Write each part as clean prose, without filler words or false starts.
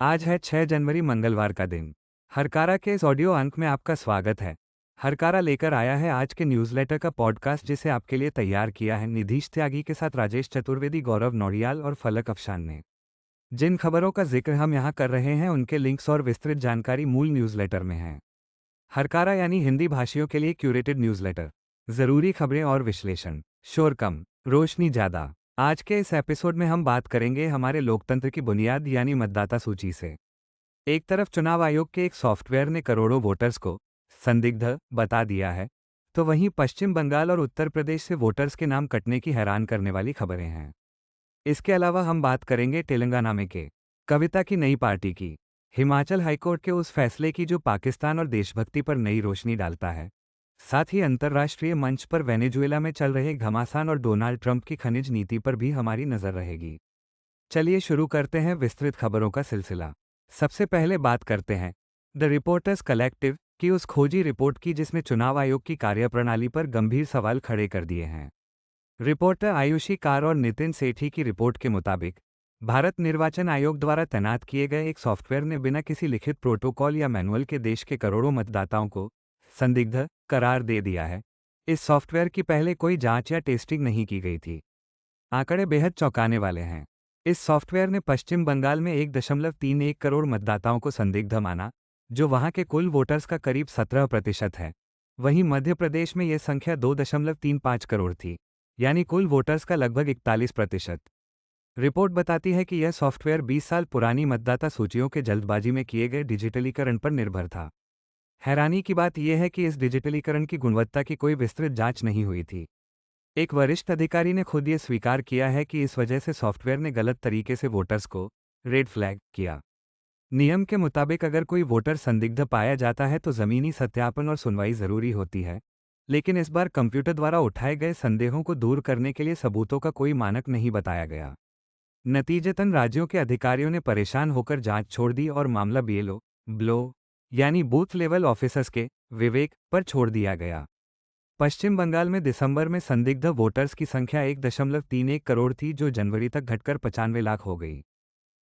आज है 6 जनवरी मंगलवार का दिन। हरकारा के इस ऑडियो अंक में आपका स्वागत है। हरकारा लेकर आया है आज के न्यूज़लेटर का पॉडकास्ट जिसे आपके लिए तैयार किया है निधीश त्यागी के साथ राजेश चतुर्वेदी, गौरव नौडियाल और फलक अफशान ने। जिन खबरों का जिक्र हम यहाँ कर रहे हैं उनके लिंक्स और विस्तृत जानकारी मूल न्यूज़लेटर में है। हरकारा यानी हिंदी भाषियों के लिए क्यूरेटेड न्यूज़लेटर। ज़रूरी खबरें और विश्लेषण, शोर कम, रोशनी ज़्यादा। आज के इस एपिसोड में हम बात करेंगे हमारे लोकतंत्र की बुनियाद यानी मतदाता सूची से। एक तरफ चुनाव आयोग के एक सॉफ्टवेयर ने करोड़ों वोटर्स को संदिग्ध बता दिया है, तो वहीं पश्चिम बंगाल और उत्तर प्रदेश से वोटर्स के नाम कटने की हैरान करने वाली खबरें हैं। इसके अलावा हम बात करेंगे तेलंगाना में के कविता की नई पार्टी की, हिमाचल हाईकोर्ट के उस फैसले की जो पाकिस्तान और देशभक्ति पर नई रोशनी डालता है। साथ ही अंतर्राष्ट्रीय मंच पर वेनेजुएला में चल रहे घमासान और डोनाल्ड ट्रंप की खनिज नीति पर भी हमारी नजर रहेगी। चलिए शुरू करते हैं विस्तृत खबरों का सिलसिला। सबसे पहले बात करते हैं द रिपोर्टर्स कलेक्टिव की उस खोजी रिपोर्ट की जिसमें चुनाव आयोग की कार्यप्रणाली पर गंभीर सवाल खड़े कर दिए हैं। रिपोर्टर आयुषी कार और नितिन सेठी की रिपोर्ट के मुताबिक भारत निर्वाचन आयोग द्वारा तैनात किए गए एक सॉफ्टवेयर ने बिना किसी लिखित प्रोटोकॉल या मैनुअल के देश के करोड़ों मतदाताओं को संदिग्ध करार दे दिया है। इस सॉफ्टवेयर की पहले कोई जांच या टेस्टिंग नहीं की गई थी। आंकड़े बेहद चौंकाने वाले हैं। इस सॉफ्टवेयर ने पश्चिम बंगाल में 1.31 करोड़ मतदाताओं को संदिग्ध माना, जो वहां के कुल वोटर्स का करीब 17% है। वहीं मध्य प्रदेश में यह संख्या 2.35 करोड़ थी, यानी कुल वोटर्स का लगभग 41%। रिपोर्ट बताती है कि यह सॉफ्टवेयर 20 साल पुरानी मतदाता सूचियों के जल्दबाजी में किए गए डिजिटलीकरण पर निर्भर था। हैरानी की बात यह है कि इस डिजिटलीकरण की गुणवत्ता की कोई विस्तृत जांच नहीं हुई थी। एक वरिष्ठ अधिकारी ने खुद ये स्वीकार किया है कि इस वजह से सॉफ्टवेयर ने गलत तरीके से वोटर्स को रेड फ्लैग किया। नियम के मुताबिक अगर कोई वोटर संदिग्ध पाया जाता है तो जमीनी सत्यापन और सुनवाई जरूरी होती है, लेकिन इस बार कंप्यूटर द्वारा उठाए गए संदेहों को दूर करने के लिए सबूतों का कोई मानक नहीं बताया गया। नतीजतन राज्यों के अधिकारियों ने परेशान होकर जांच छोड़ दी और मामला बीएलओ ब्लो यानी बूथ लेवल ऑफिसर्स के विवेक पर छोड़ दिया गया। पश्चिम बंगाल में दिसंबर में संदिग्ध वोटर्स की संख्या 1.31 करोड़ थी, जो जनवरी तक घटकर 95 लाख हो गई।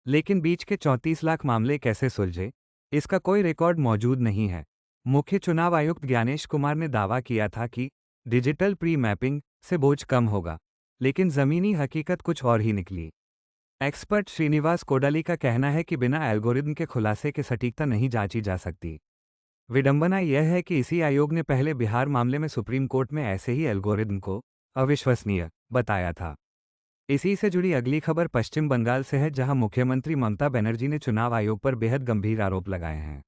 लेकिन बीच के 34 लाख मामले कैसे सुलझे, इसका कोई रिकॉर्ड मौजूद नहीं है। मुख्य चुनाव आयुक्त ज्ञानेश कुमार ने दावा किया था कि डिजिटल प्री मैपिंग से बोझ कम होगा, लेकिन जमीनी हकीकत कुछ और ही निकली। एक्सपर्ट श्रीनिवास कोडाली का कहना है कि बिना एल्गोरिदम के खुलासे की सटीकता नहीं जांची जा सकती। विडंबना यह है कि इसी आयोग ने पहले बिहार मामले में सुप्रीम कोर्ट में ऐसे ही एल्गोरिदम को अविश्वसनीय बताया था। इसी से जुड़ी अगली खबर पश्चिम बंगाल से है, जहां मुख्यमंत्री ममता बनर्जी ने चुनाव आयोग पर बेहद गंभीर आरोप लगाए हैं।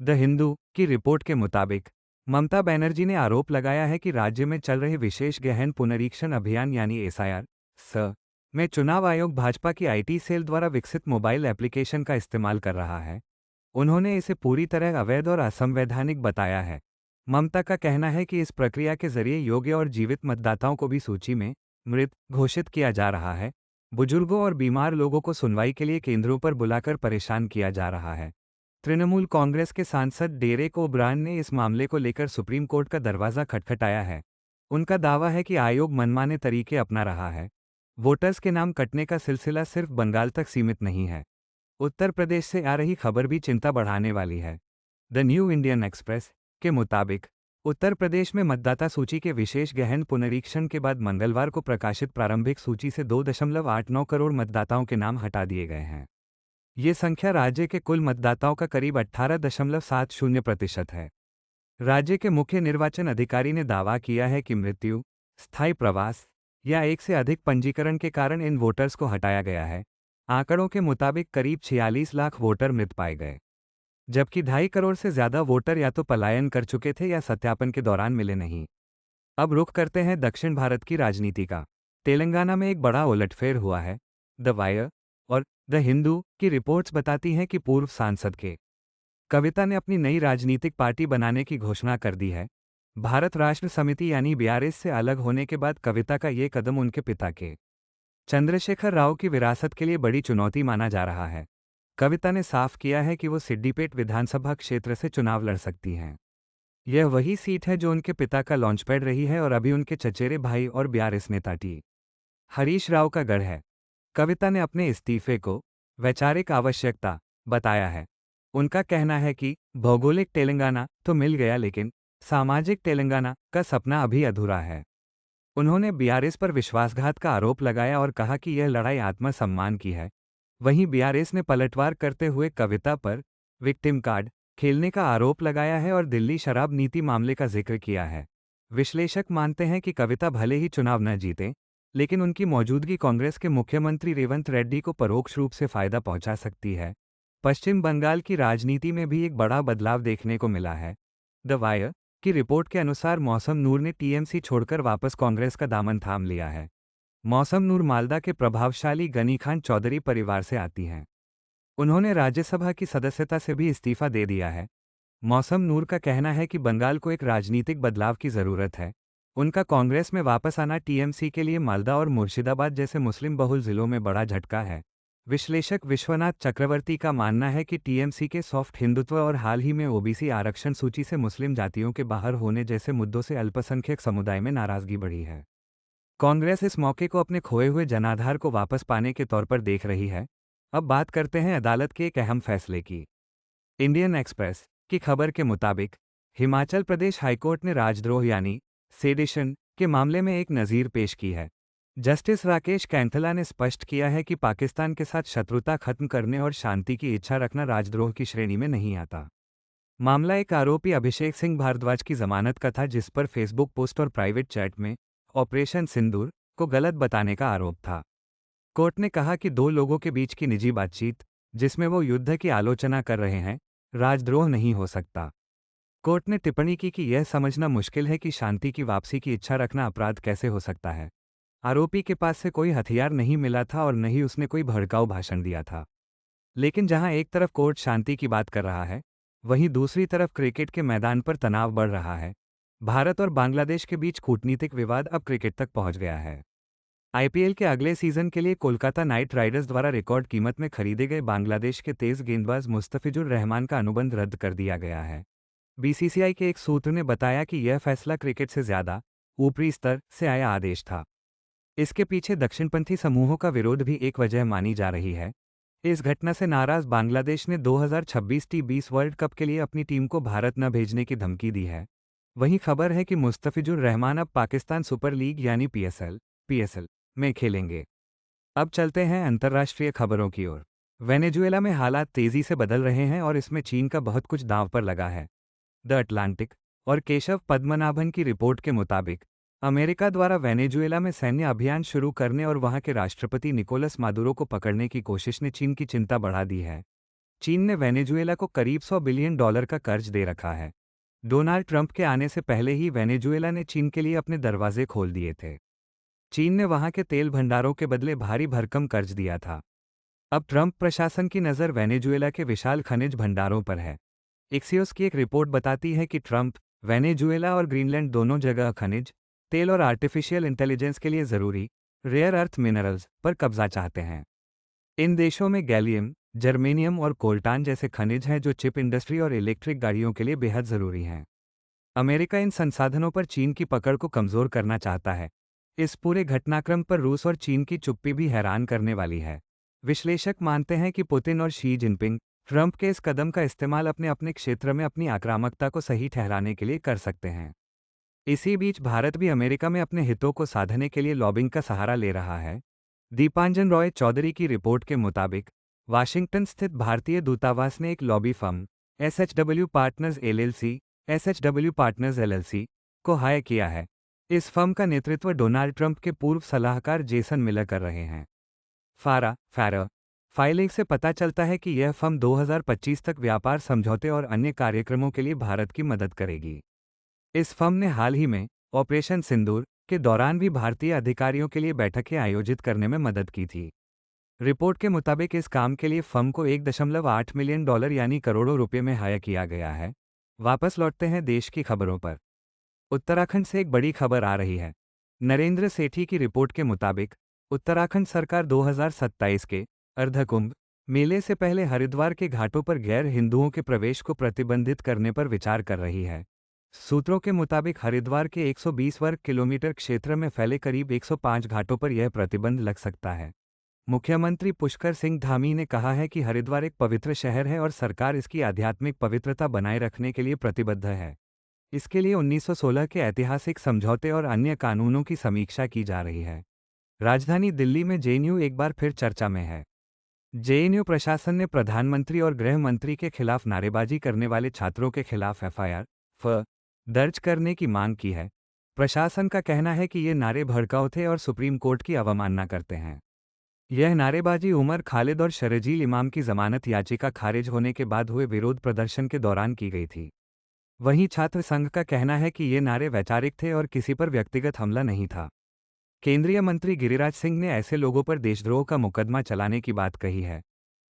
द हिंदू की रिपोर्ट के मुताबिक ममता बनर्जी ने आरोप लगाया है कि राज्य में चल रहे विशेष गहन पुनरीक्षण अभियान यानी एसआईआर में चुनाव आयोग भाजपा की आईटी सेल द्वारा विकसित मोबाइल एप्लीकेशन का इस्तेमाल कर रहा है। उन्होंने इसे पूरी तरह अवैध और असंवैधानिक बताया है। ममता का कहना है कि इस प्रक्रिया के जरिए योग्य और जीवित मतदाताओं को भी सूची में मृत घोषित किया जा रहा है। बुजुर्गों और बीमार लोगों को सुनवाई के लिए केंद्रों पर बुलाकर परेशान किया जा रहा है। तृणमूल कांग्रेस के सांसद डेरेक ओब्रायन ने इस मामले को लेकर सुप्रीम कोर्ट का दरवाजा खटखटाया है। उनका दावा है कि आयोग मनमाने तरीके अपना रहा है। वोटर्स के नाम कटने का सिलसिला सिर्फ बंगाल तक सीमित नहीं है। उत्तर प्रदेश से आ रही खबर भी चिंता बढ़ाने वाली है। द न्यू इंडियन एक्सप्रेस के मुताबिक उत्तर प्रदेश में मतदाता सूची के विशेष गहन पुनरीक्षण के बाद मंगलवार को प्रकाशित प्रारंभिक सूची से 2.89 करोड़ मतदाताओं के नाम हटा दिए गए हैं। ये संख्या राज्य के कुल मतदाताओं का करीब 18.70% है। राज्य के मुख्य निर्वाचन अधिकारी ने दावा किया है कि मृत्यु, स्थायी प्रवास या एक से अधिक पंजीकरण के कारण इन वोटर्स को हटाया गया है। आंकड़ों के मुताबिक करीब 46 लाख वोटर मृत पाए गए, जबकि 2.5 करोड़ से ज्यादा वोटर या तो पलायन कर चुके थे या सत्यापन के दौरान मिले नहीं। अब रुख करते हैं दक्षिण भारत की राजनीति का। तेलंगाना में एक बड़ा उलटफेर हुआ है। द वायर और द हिंदू की रिपोर्ट्स बताती हैं कि पूर्व सांसद के कविता ने अपनी नई राजनीतिक पार्टी बनाने की घोषणा कर दी है। भारत राष्ट्र समिति यानी बीआरएस से अलग होने के बाद कविता का ये कदम उनके पिता के चंद्रशेखर राव की विरासत के लिए बड़ी चुनौती माना जा रहा है। कविता ने साफ किया है कि वो सिड्डीपेट विधानसभा क्षेत्र से चुनाव लड़ सकती हैं। यह वही सीट है जो उनके पिता का लॉन्चपैड रही है और अभी उनके चचेरे भाई और बीआरएस नेता टी हरीश राव का गढ़ है। कविता ने अपने इस्तीफे को वैचारिक आवश्यकता बताया है। उनका कहना है कि भौगोलिक तेलंगाना तो मिल गया, लेकिन सामाजिक तेलंगाना का सपना अभी अधूरा है। उन्होंने बीआरएस पर विश्वासघात का आरोप लगाया और कहा कि यह लड़ाई आत्मसम्मान की है। वहीं बीआरएस ने पलटवार करते हुए कविता पर विक्टिम कार्ड खेलने का आरोप लगाया है और दिल्ली शराब नीति मामले का जिक्र किया है। विश्लेषक मानते हैं कि कविता भले ही चुनाव न जीते, लेकिन उनकी मौजूदगी कांग्रेस के मुख्यमंत्री रेवंत रेड्डी को परोक्ष रूप से फायदा पहुंचा सकती है। पश्चिम बंगाल की राजनीति में भी एक बड़ा बदलाव देखने को मिला है। द वायर की रिपोर्ट के अनुसार मौसम नूर ने टीएमसी छोड़कर वापस कांग्रेस का दामन थाम लिया है। मौसम नूर मालदा के प्रभावशाली गनी खान चौधरी परिवार से आती हैं। उन्होंने राज्यसभा की सदस्यता से भी इस्तीफा दे दिया है। मौसम नूर का कहना है कि बंगाल को एक राजनीतिक बदलाव की जरूरत है। उनका कांग्रेस में वापस आना टीएमसी के लिए मालदा और मुर्शिदाबाद जैसे मुस्लिम बहुल जिलों में बड़ा झटका है। विश्लेषक विश्वनाथ चक्रवर्ती का मानना है कि टीएमसी के सॉफ्ट हिंदुत्व और हाल ही में ओबीसी आरक्षण सूची से मुस्लिम जातियों के बाहर होने जैसे मुद्दों से अल्पसंख्यक समुदाय में नाराजगी बढ़ी है। कांग्रेस इस मौके को अपने खोए हुए जनाधार को वापस पाने के तौर पर देख रही है। अब बात करते हैं अदालत के एक अहम फैसले की। इंडियन एक्सप्रेस की खबर के मुताबिक हिमाचल प्रदेश हाईकोर्ट ने राजद्रोह यानी सेडिशन के मामले में एक नज़ीर पेश की है। जस्टिस राकेश कैंथला ने स्पष्ट किया है कि पाकिस्तान के साथ शत्रुता खत्म करने और शांति की इच्छा रखना राजद्रोह की श्रेणी में नहीं आता। मामला एक आरोपी अभिषेक सिंह भारद्वाज की जमानत का था, जिस पर फेसबुक पोस्ट और प्राइवेट चैट में ऑपरेशन सिंदूर को गलत बताने का आरोप था। कोर्ट ने कहा कि दो लोगों के बीच की निजी बातचीत, जिसमें वो युद्ध की आलोचना कर रहे हैं, राजद्रोह नहीं हो सकता। कोर्ट ने टिप्पणी की कि यह समझना मुश्किल है कि शांति की वापसी की इच्छा रखना अपराध कैसे हो सकता है। आरोपी के पास से कोई हथियार नहीं मिला था और न ही उसने कोई भड़काऊ भाषण दिया था। लेकिन जहां एक तरफ कोर्ट शांति की बात कर रहा है, वहीं दूसरी तरफ क्रिकेट के मैदान पर तनाव बढ़ रहा है। भारत और बांग्लादेश के बीच कूटनीतिक विवाद अब क्रिकेट तक पहुंच गया है। आईपीएल के अगले सीजन के लिए कोलकाता नाइट राइडर्स द्वारा रिकॉर्ड कीमत में खरीदे गए बांग्लादेश के तेज गेंदबाज मुस्तफिजुर रहमान का अनुबंध रद्द कर दिया गया है। बीसीसीआई के एक सूत्र ने बताया कि यह फैसला क्रिकेट से ज्यादा ऊपरी स्तर से आया आदेश था। इसके पीछे दक्षिणपंथी समूहों का विरोध भी एक वजह मानी जा रही है। इस घटना से नाराज बांग्लादेश ने 2026 टी20 वर्ल्ड कप के लिए अपनी टीम को भारत न भेजने की धमकी दी है। वहीं खबर है कि मुस्तफिजुर रहमान अब पाकिस्तान सुपर लीग यानी पीएसएल में खेलेंगे। अब चलते हैं अंतर्राष्ट्रीय खबरों की ओर। वेनेजुएला में हालात तेजी से बदल रहे हैं और इसमें चीन का बहुत कुछ दांव पर लगा है। द अटलांटिक और केशव पद्मनाभन की रिपोर्ट के मुताबिक अमेरिका द्वारा वेनेजुएला में सैन्य अभियान शुरू करने और वहां के राष्ट्रपति निकोलस मादुरो को पकड़ने की कोशिश ने चीन की चिंता बढ़ा दी है। चीन ने वेनेजुएला को करीब $100 बिलियन का कर्ज दे रखा है। डोनाल्ड ट्रंप के आने से पहले ही वेनेजुएला ने चीन के लिए अपने दरवाजे खोल दिए थे। चीन ने वहां के तेल भंडारों के बदले भारी भरकम कर्ज दिया था। अब ट्रंप प्रशासन की नज़र वेनेजुएला के विशाल खनिज भंडारों पर है। एक्सियोस की एक रिपोर्ट बताती है कि ट्रंप वेनेजुएला और ग्रीनलैंड दोनों जगह खनिज तेल और आर्टिफिशियल इंटेलिजेंस के लिए ज़रूरी रेयर अर्थ मिनरल्स पर कब्जा चाहते हैं। इन देशों में गैलियम, जर्मेनियम और कोल्टान जैसे खनिज हैं जो चिप इंडस्ट्री और इलेक्ट्रिक गाड़ियों के लिए बेहद ज़रूरी हैं। अमेरिका इन संसाधनों पर चीन की पकड़ को कमज़ोर करना चाहता है। इस पूरे घटनाक्रम पर रूस और चीन की चुप्पी भी हैरान करने वाली है। विश्लेषक मानते हैं कि पुतिन और शी जिनपिंग ट्रंप के इस कदम का इस्तेमाल अपने अपने क्षेत्र में अपनी आक्रामकता को सही ठहराने के लिए कर सकते हैं। इसी बीच भारत भी अमेरिका में अपने हितों को साधने के लिए लॉबिंग का सहारा ले रहा है। दीपांजन रॉय चौधरी की रिपोर्ट के मुताबिक वाशिंगटन स्थित भारतीय दूतावास ने एक lobby firm SHW partners LLC को हायर किया है। इस फर्म का नेतृत्व डोनाल्ड ट्रंप के पूर्व सलाहकार जेसन मिलर कर रहे हैं। फारा फाइलिंग से पता चलता है कि यह फर्म 2025 तक व्यापार समझौते और अन्य कार्यक्रमों के लिए भारत की मदद करेगी। इस फर्म ने हाल ही में ऑपरेशन सिंदूर के दौरान भी भारतीय अधिकारियों के लिए बैठकें आयोजित करने में मदद की थी। रिपोर्ट के मुताबिक इस काम के लिए फर्म को $1.8 मिलियन यानी करोड़ों रुपए में हायर किया गया है। वापस लौटते हैं देश की खबरों पर। उत्तराखंड से एक बड़ी खबर आ रही है। नरेंद्र सेठी की रिपोर्ट के मुताबिक उत्तराखंड सरकार 2027 के अर्धकुंभ मेले से पहले हरिद्वार के घाटों पर गैर हिंदुओं के प्रवेश को प्रतिबंधित करने पर विचार कर रही है। सूत्रों के मुताबिक हरिद्वार के 120 वर्ग किलोमीटर क्षेत्र में फैले करीब 105 घाटों पर यह प्रतिबंध लग सकता है। मुख्यमंत्री पुष्कर सिंह धामी ने कहा है कि हरिद्वार एक पवित्र शहर है और सरकार इसकी आध्यात्मिक पवित्रता बनाए रखने के लिए प्रतिबद्ध है। इसके लिए 1916 के ऐतिहासिक समझौते और अन्य कानूनों की समीक्षा की जा रही है। राजधानी दिल्ली में जेएनयू एक बार फिर चर्चा में है। जेएनयू प्रशासन ने प्रधानमंत्री और गृह मंत्री के खिलाफ नारेबाजी करने वाले छात्रों के खिलाफ एफआईआर दर्ज करने की मांग की है। प्रशासन का कहना है कि ये नारे भड़काऊ थे और सुप्रीम कोर्ट की अवमानना करते हैं। यह नारेबाजी उमर खालिद और शरजील इमाम की जमानत याचिका खारिज होने के बाद हुए विरोध प्रदर्शन के दौरान की गई थी। वहीं छात्र संघ का कहना है कि ये नारे वैचारिक थे और किसी पर व्यक्तिगत हमला नहीं था। केंद्रीय मंत्री गिरिराज सिंह ने ऐसे लोगों पर देशद्रोह का मुकदमा चलाने की बात कही है।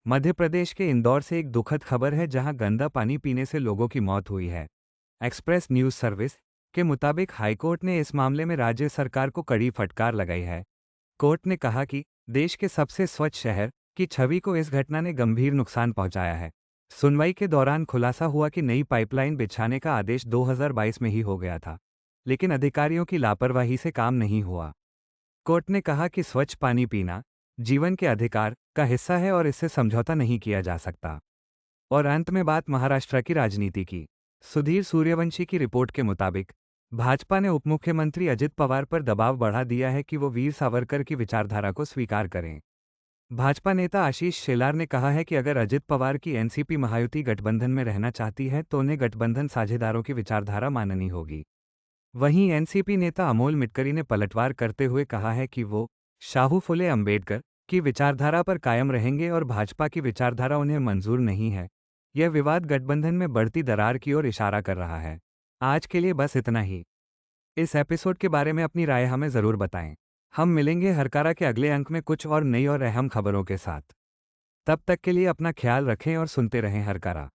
मध्य प्रदेश के इंदौर से एक दुखद खबर है, जहां गंदा पानी पीने से लोगों की मौत हुई है। एक्सप्रेस न्यूज सर्विस के मुताबिक हाईकोर्ट ने इस मामले में राज्य सरकार को कड़ी फटकार लगाई है। कोर्ट ने कहा कि देश के सबसे स्वच्छ शहर की छवि को इस घटना ने गंभीर नुकसान पहुंचाया है। सुनवाई के दौरान खुलासा हुआ कि नई पाइपलाइन बिछाने का आदेश 2022 में ही हो गया था, लेकिन अधिकारियों की लापरवाही से काम नहीं हुआ। कोर्ट ने कहा कि स्वच्छ पानी पीना जीवन के अधिकार का हिस्सा है और इससे समझौता नहीं किया जा सकता। और अंत में बात महाराष्ट्र की राजनीति की। सुधीर सूर्यवंशी की रिपोर्ट के मुताबिक भाजपा ने उपमुख्यमंत्री अजित पवार पर दबाव बढ़ा दिया है कि वो वीर सावरकर की विचारधारा को स्वीकार करें। भाजपा नेता आशीष शेलार ने कहा है कि अगर अजित पवार की एनसीपी महायुति गठबंधन में रहना चाहती है तो उन्हें गठबंधन साझेदारों की विचारधारा माननी होगी। वहीं एनसीपी नेता अमोल मिटकरी ने पलटवार करते हुए कहा है कि वो शाहू फुले अंबेडकर की विचारधारा पर कायम रहेंगे और भाजपा की विचारधारा उन्हें मंजूर नहीं है। यह विवाद गठबंधन में बढ़ती दरार की ओर इशारा कर रहा है। आज के लिए बस इतना ही। इस एपिसोड के बारे में अपनी राय हमें ज़रूर बताएं। हम मिलेंगे हरकारा के अगले अंक में कुछ और नई और अहम खबरों के साथ। तब तक के लिए अपना ख्याल रखें और सुनते रहें हरकारा।